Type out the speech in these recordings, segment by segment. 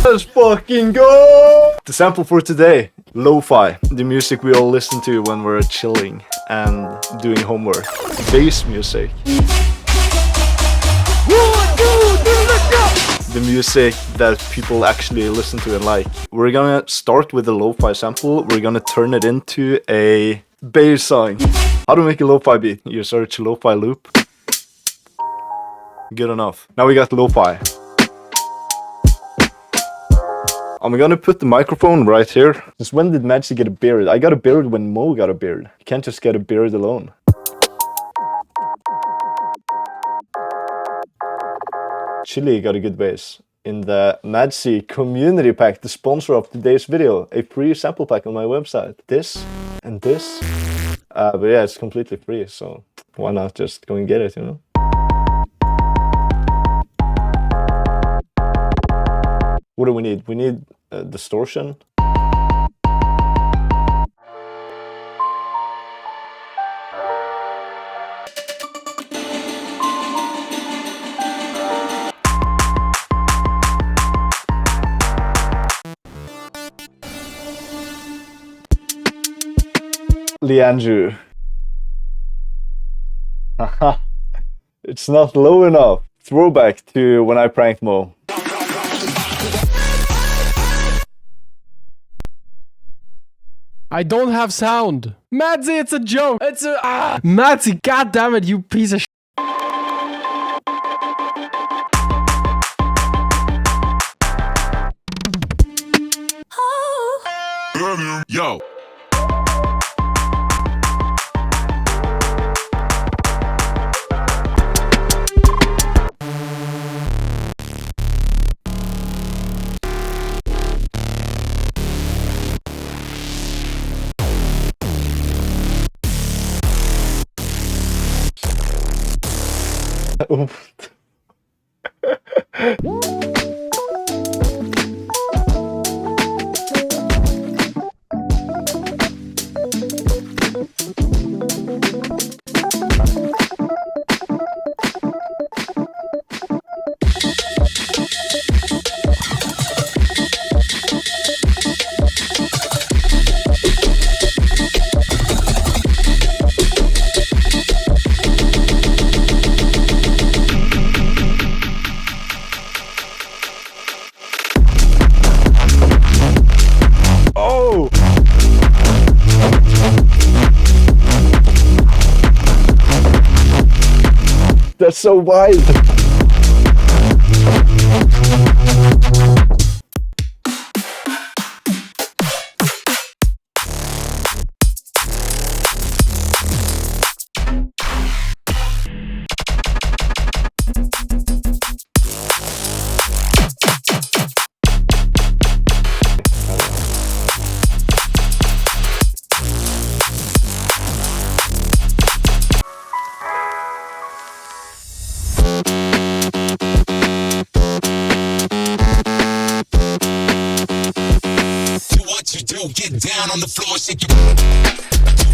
Let's fucking go! The sample for today, Lo-Fi, the music we all listen to when we're chilling and doing homework. Bass music. The music that people actually listen to and like. We're gonna start with the Lo-Fi sample. We're gonna turn it into a bass song. How to make a Lo-Fi beat? You search Lo-Fi loop. Good enough. Now we got Lo-Fi. I'm gonna put the microphone right here. Since when did Madzi get a beard? I got a beard when Mo got a beard. You can't just get a beard alone. Chili got a good bass. In the Madzi community pack, the sponsor of today's video, a free sample pack on my website. This and this. But yeah, it's completely free, so why not just go and get it, you know? What do we need? We need distortion. Leandrew. Haha. It's not low enough. Throwback to when I pranked Mo. I don't have sound. Madzi, it's a joke. It's a Madzi, goddammit, you piece of shit. Yo. That's so wild. Get down on the floor, shake it. Do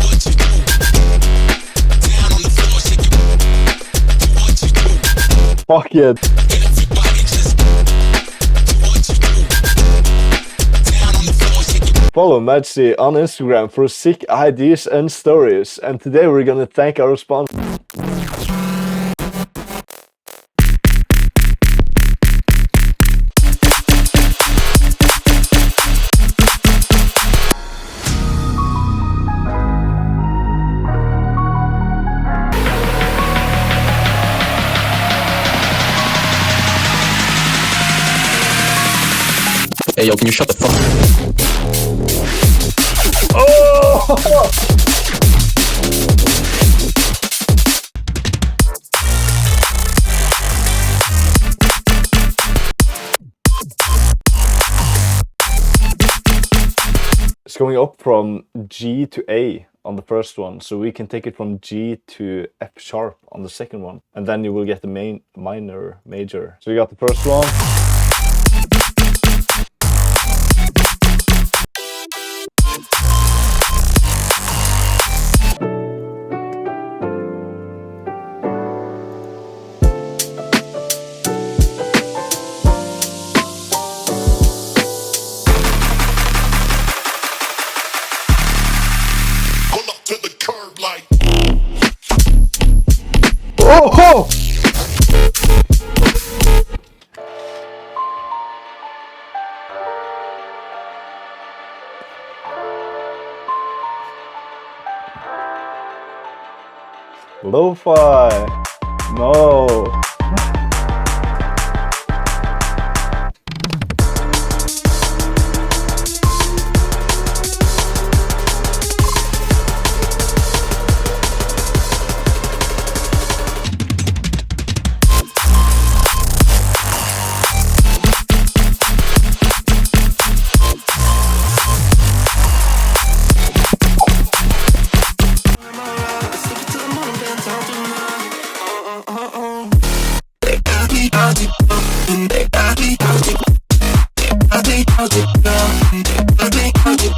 what you do. Down on the floor, shake it. Do what you do. Fuck it. Everybody just do what you do. Down on the floor, shake it. Follow Madzi on Instagram for sick ideas and stories. And today we're gonna thank our sponsor. Hey yo, can you shut the fuck up? Oh! It's going up from G to A on the first one, so we can take it from G to F sharp on the second one, and then you will get the minor, major. So you got the first one. Lo-fi. No.